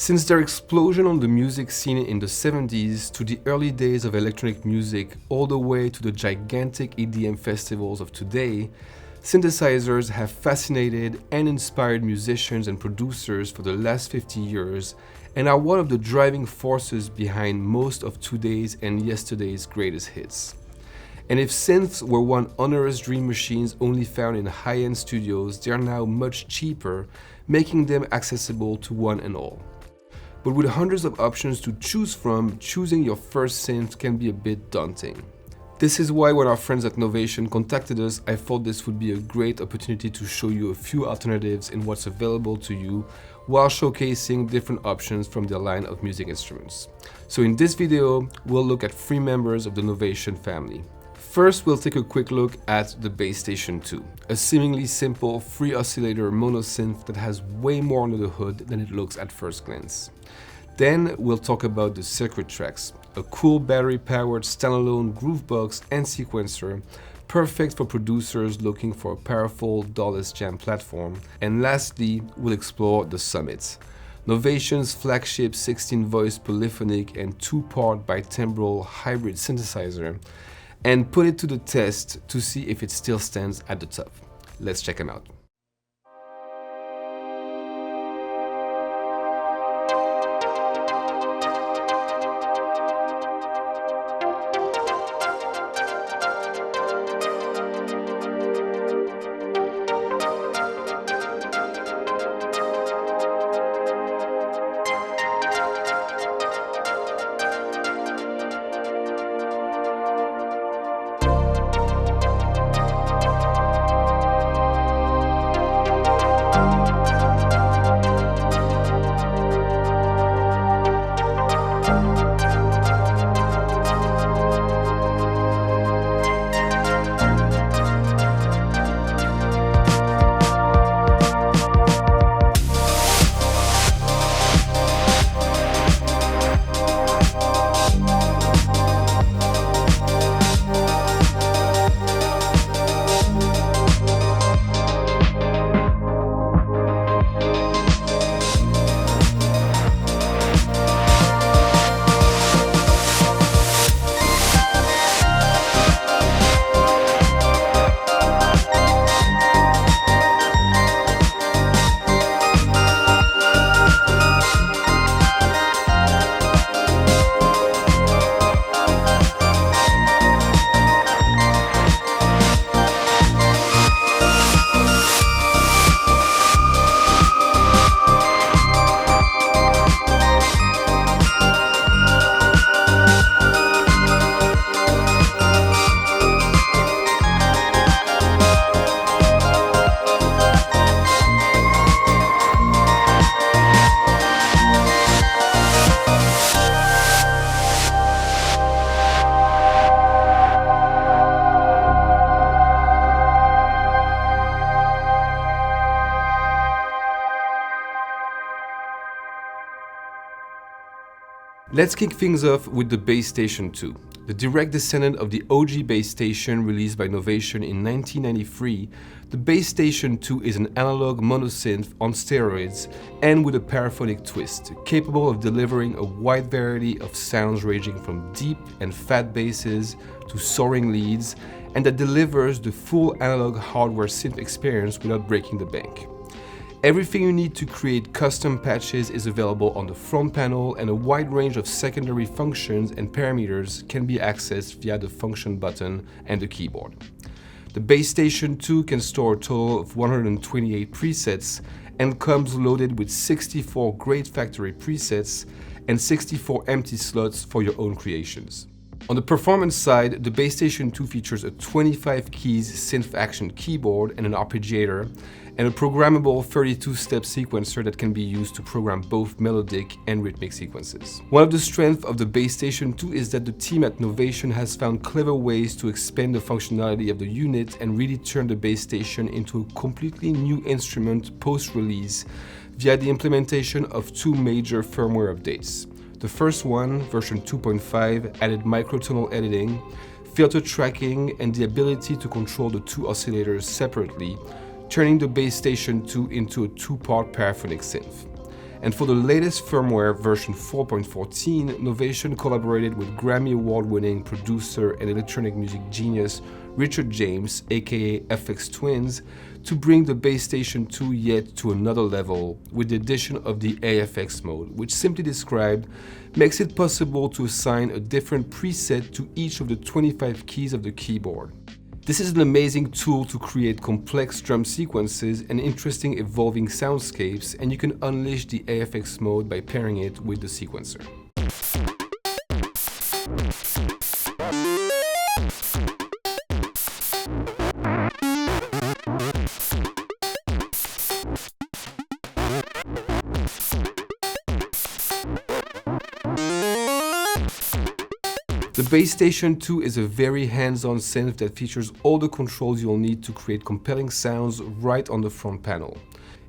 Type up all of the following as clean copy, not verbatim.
Since their explosion on the music scene in the 70s to the early days of electronic music all the way to the gigantic EDM festivals of today, synthesizers have fascinated and inspired musicians and producers for the last 50 years and are one of the driving forces behind most of today's and yesterday's greatest hits. And if synths were one onerous dream machines only found in high-end studios, they are now much cheaper, making them accessible to one and all. But with hundreds of options to choose from, choosing your first synth can be a bit daunting. This is why when our friends at Novation contacted us, I thought this would be a great opportunity to show you a few alternatives in what's available to you while showcasing different options from their line of music instruments. So in this video, we'll look at 3 members of the Novation family. First, we'll take a quick look at the Bass Station 2, a seemingly simple 3-oscillator mono synth that has way more under the hood than it looks at first glance. Then we'll talk about the Circuit Tracks, a cool battery-powered standalone groovebox and sequencer, perfect for producers looking for a powerful DAWless jam platform. And lastly, we'll explore the Summit, Novation's flagship 16-voice polyphonic and 2-part bitimbral hybrid synthesizer, and put it to the test to see if it still stands at the top. Let's check them out. Let's kick things off with the Bass Station 2, the direct descendant of the OG Bass Station released by Novation in 1993. The Bass Station 2 is an analog monosynth on steroids and with a paraphonic twist, capable of delivering a wide variety of sounds ranging from deep and fat basses to soaring leads, and that delivers the full analog hardware synth experience without breaking the bank. Everything you need to create custom patches is available on the front panel, and a wide range of secondary functions and parameters can be accessed via the function button and the keyboard. The Bass Station 2 can store a total of 128 presets and comes loaded with 64 great factory presets and 64 empty slots for your own creations. On the performance side, the Bass Station 2 features a 25 keys synth action keyboard and an arpeggiator, and a programmable 32-step sequencer that can be used to program both melodic and rhythmic sequences. One of the strengths of the Bass Station 2 is that the team at Novation has found clever ways to expand the functionality of the unit and really turn the Bass Station into a completely new instrument post-release via the implementation of 2 major firmware updates. The first one, version 2.5, added microtonal editing, filter tracking, and the ability to control the 2 oscillators separately, turning the Bass Station 2 into a 2-part paraphonic synth. And for the latest firmware version 4.14, Novation collaborated with Grammy Award-winning producer and electronic music genius Richard James, aka FX Twins, to bring the Bass Station 2 yet to another level with the addition of the AFX Mode, which simply described makes it possible to assign a different preset to each of the 25 keys of the keyboard. This is an amazing tool to create complex drum sequences and interesting evolving soundscapes, and you can unleash the AFX Mode by pairing it with the sequencer. The Bass Station 2 is a very hands-on synth that features all the controls you'll need to create compelling sounds right on the front panel.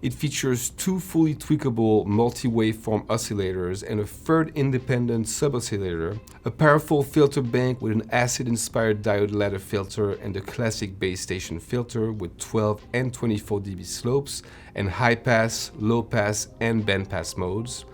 It features two fully tweakable multi-waveform oscillators and a third independent sub-oscillator, a powerful filter bank with an acid-inspired diode ladder filter and the classic Bass Station filter with 12 and 24 dB slopes, and high-pass, low-pass, and bandpass modes.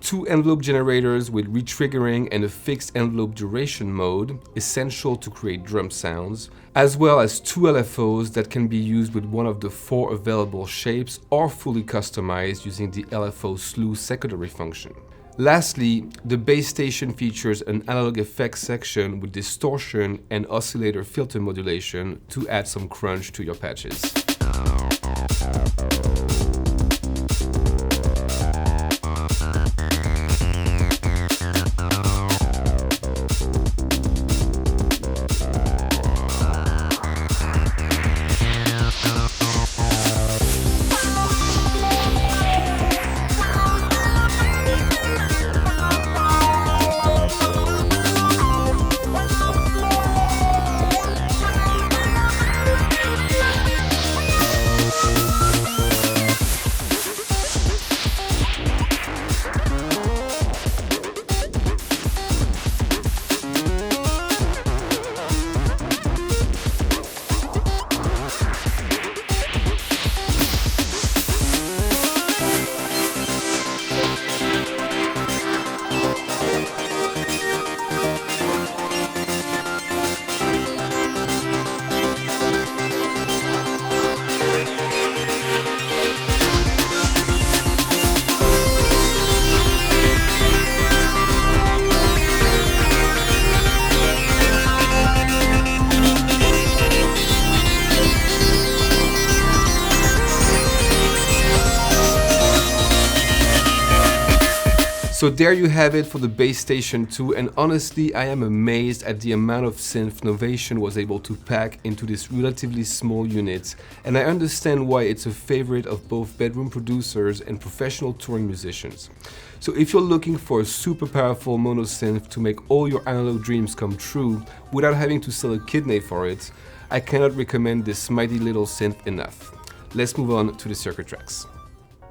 Two envelope generators with retriggering and a fixed envelope duration mode, essential to create drum sounds, as well as two LFOs that can be used with one of the 4 available shapes or fully customized using the LFO slew secondary function. Lastly, the Bass Station features an analog effects section with distortion and oscillator filter modulation to add some crunch to your patches. So there you have it for the Bass Station 2, and honestly I am amazed at the amount of synth Novation was able to pack into this relatively small unit, and I understand why it's a favorite of both bedroom producers and professional touring musicians. So if you're looking for a super powerful mono synth to make all your analog dreams come true without having to sell a kidney for it, I cannot recommend this mighty little synth enough. Let's move on to the Circuit Tracks.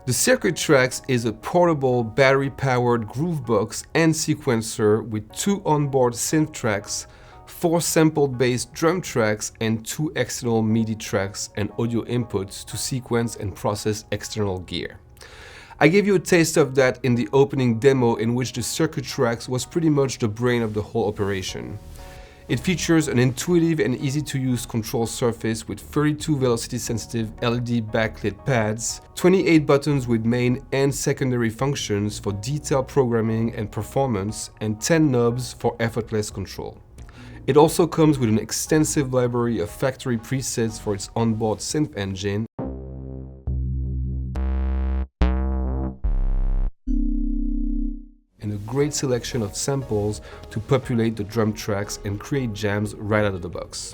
The Circuit Tracks is a portable, battery-powered groove box and sequencer with 2 onboard synth tracks, 4 sample-based drum tracks, and 2 external MIDI tracks and audio inputs to sequence and process external gear. I gave you a taste of that in the opening demo, in which the Circuit Tracks was pretty much the brain of the whole operation. It features an intuitive and easy-to-use control surface with 32 velocity-sensitive LED backlit pads, 28 buttons with main and secondary functions for detailed programming and performance, and 10 knobs for effortless control. It also comes with an extensive library of factory presets for its onboard synth engine, and a great selection of samples to populate the drum tracks and create jams right out of the box.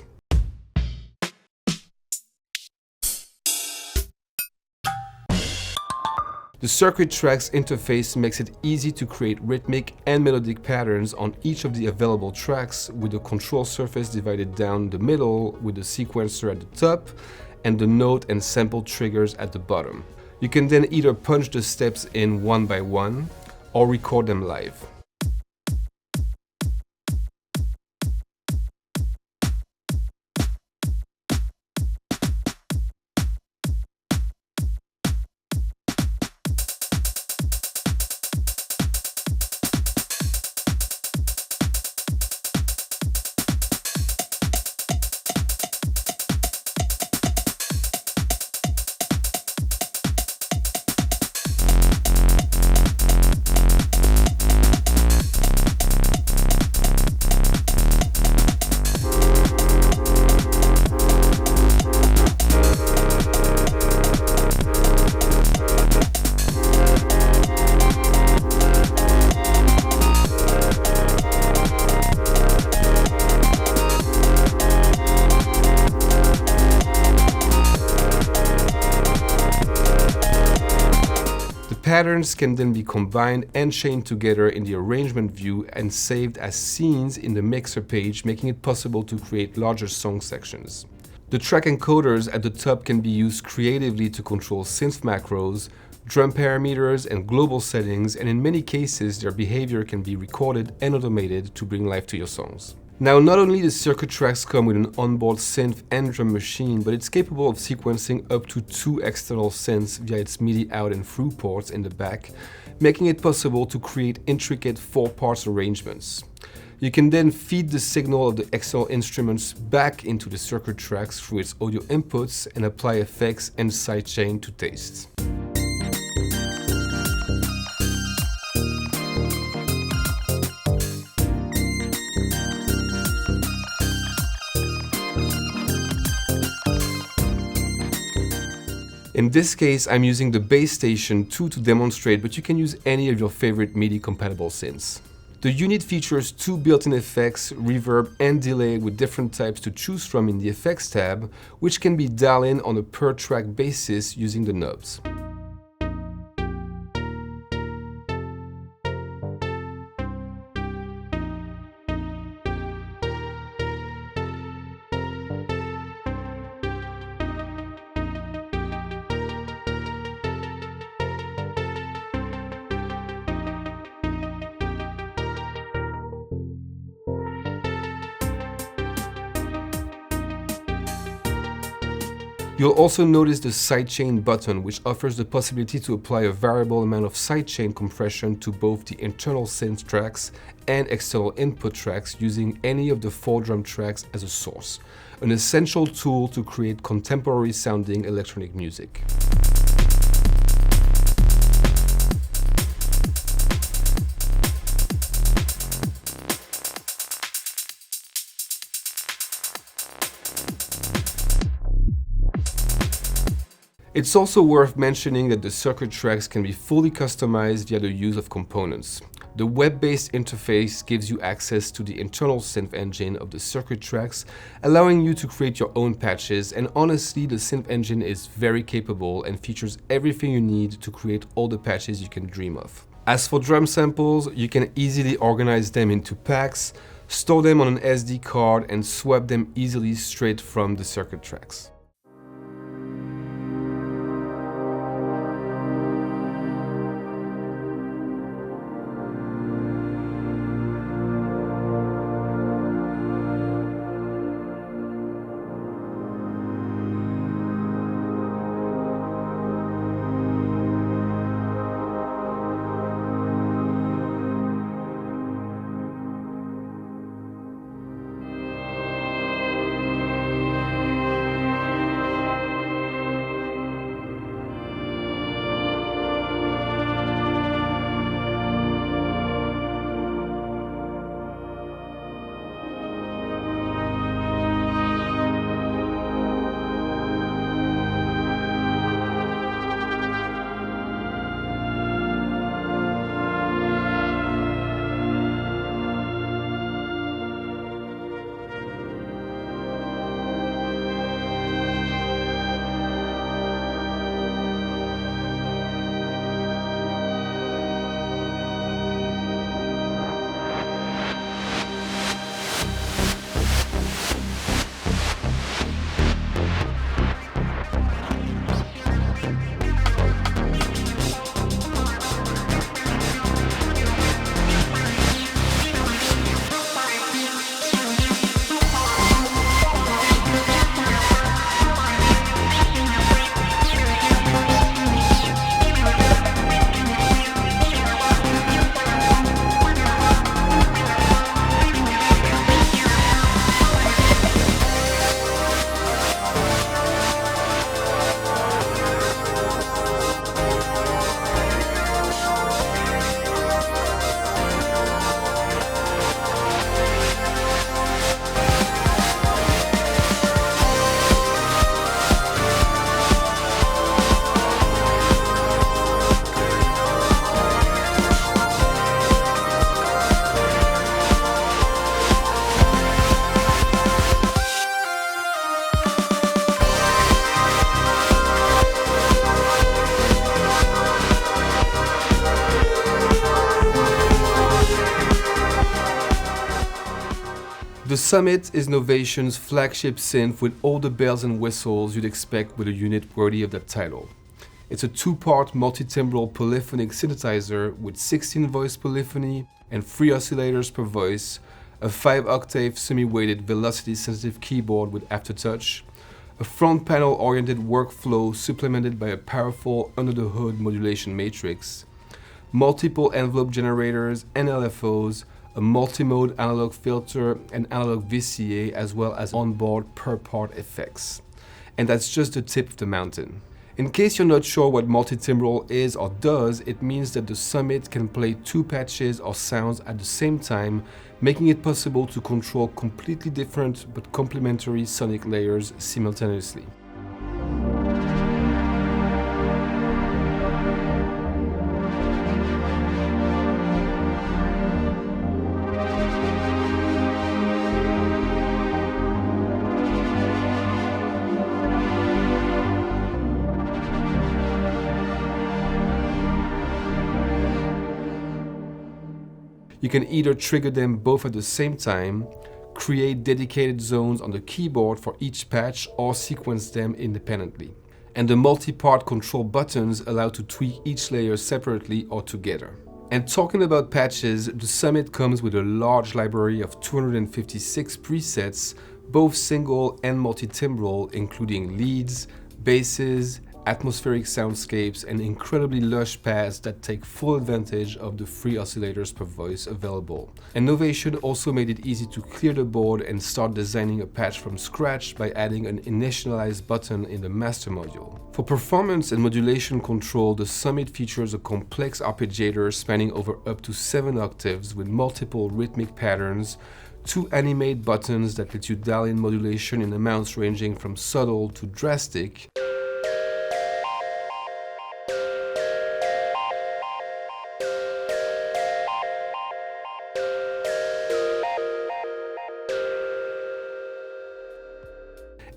The Circuit Tracks interface makes it easy to create rhythmic and melodic patterns on each of the available tracks, with the control surface divided down the middle with the sequencer at the top and the note and sample triggers at the bottom. You can then either punch the steps in one by one or record them live. patterns can then be combined and chained together in the arrangement view and saved as scenes in the mixer page, making it possible to create larger song sections. The track encoders at the top can be used creatively to control synth macros, drum parameters, and global settings, and in many cases their behavior can be recorded and automated to bring life to your songs. Now, not only the circuit tracks come with an onboard synth and drum machine, but it's capable of sequencing up to 2 external synths via its MIDI out and through ports in the back, making it possible to create intricate 4-part arrangements. You can then feed the signal of the external instruments back into the circuit tracks through its audio inputs and apply effects and sidechain to taste. In this case, I'm using the Bass Station 2 to demonstrate, but you can use any of your favorite MIDI-compatible synths. The unit features 2 built-in effects, reverb and delay with different types to choose from in the Effects tab, which can be dialed in on a per-track basis using the knobs. You'll also notice the Sidechain button, which offers the possibility to apply a variable amount of sidechain compression to both the internal synth tracks and external input tracks using any of the 4 drum tracks as a source, an essential tool to create contemporary sounding electronic music. It's also worth mentioning that the circuit tracks can be fully customized via the use of components. The web-based interface gives you access to the internal synth engine of the circuit tracks, allowing you to create your own patches, and honestly, the synth engine is very capable and features everything you need to create all the patches you can dream of. As for drum samples, you can easily organize them into packs, store them on an SD card, and swap them easily straight from the circuit tracks. The Summit is Novation's flagship synth with all the bells and whistles you'd expect with a unit worthy of that title. It's a two-part multi-timbral polyphonic synthesizer with 16 voice polyphony and 3 oscillators per voice, a 5-octave semi-weighted velocity-sensitive keyboard with aftertouch, a front panel-oriented workflow supplemented by a powerful under-the-hood modulation matrix, multiple envelope generators and LFOs, a multi-mode analog filter and analog VCA, as well as onboard per-part effects. And that's just the tip of the mountain. In case you're not sure what multi-timbral is or does, it means that the Summit can play 2 patches or sounds at the same time, making it possible to control completely different but complementary sonic layers simultaneously. You can either trigger them both at the same time, create dedicated zones on the keyboard for each patch, or sequence them independently. And the multi-part control buttons allow to tweak each layer separately or together. And talking about patches, the Summit comes with a large library of 256 presets, both single and multi-timbral, including leads, basses, atmospheric soundscapes, and incredibly lush pads that take full advantage of the 3 oscillators per voice available. And Novation also made it easy to clear the board and start designing a patch from scratch by adding an initialize button in the master module. For performance and modulation control, the Summit features a complex arpeggiator spanning over up to 7 octaves with multiple rhythmic patterns, 2 animate buttons that let you dial in modulation in amounts ranging from subtle to drastic,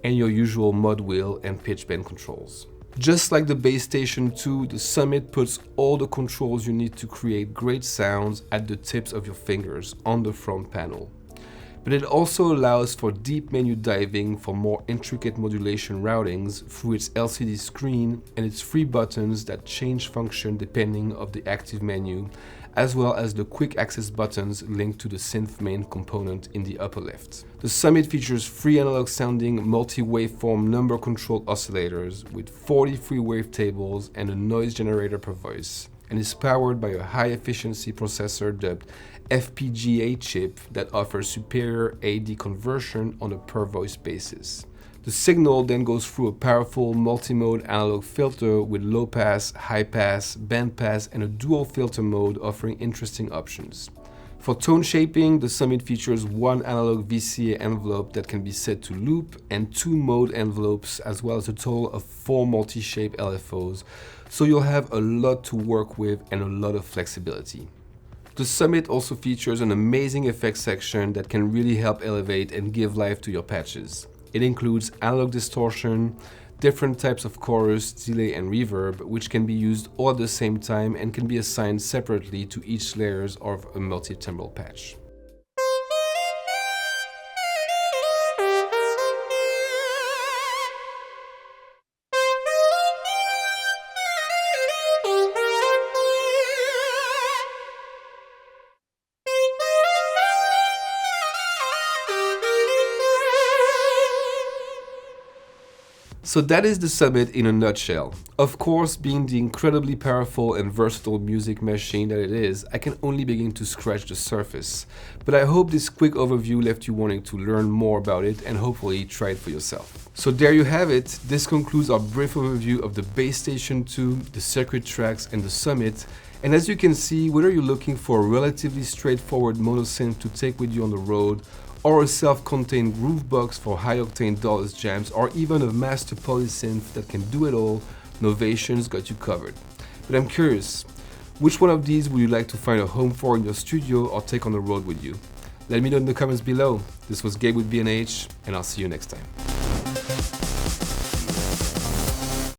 and your usual mod wheel and pitch bend controls. Just like the Bass Station 2, the Summit puts all the controls you need to create great sounds at the tips of your fingers on the front panel. But it also allows for deep menu diving for more intricate modulation routings through its LCD screen and its 3 buttons that change function depending on the active menu, as well as the quick access buttons linked to the synth main component in the upper left. The Summit features 3 analog sounding multi-waveform number controlled oscillators with 43 wavetables and a noise generator per voice, and is powered by a high efficiency processor dubbed FPGA chip that offers superior AD conversion on a per voice basis. The signal then goes through a powerful multi-mode analog filter with low pass, high pass, band pass, and a dual filter mode offering interesting options. For tone shaping, the Summit features 1 analog VCA envelope that can be set to loop and 2 mode envelopes, as well as a total of 4 multi-shape LFOs, so you'll have a lot to work with and a lot of flexibility. The Summit also features an amazing effects section that can really help elevate and give life to your patches. It includes analog distortion, different types of chorus, delay, and reverb, which can be used all at the same time and can be assigned separately to each layers of a multi-timbral patch. So that is the Summit in a nutshell. Of course, being the incredibly powerful and versatile music machine that it is, I can only begin to scratch the surface. But I hope this quick overview left you wanting to learn more about it and hopefully try it for yourself. So there you have it. This concludes our brief overview of the Bass Station 2, the circuit tracks, and the Summit. And as you can see, whether you're looking for a relatively straightforward mono synth to take with you on the road, or a self-contained groove box for high-octane dollars jams, or even a master polysynth that can do it all, Novation's got you covered. But I'm curious, which one of these would you like to find a home for in your studio or take on the road with you? Let me know in the comments below. This was Gabe with B&H, and I'll see you next time.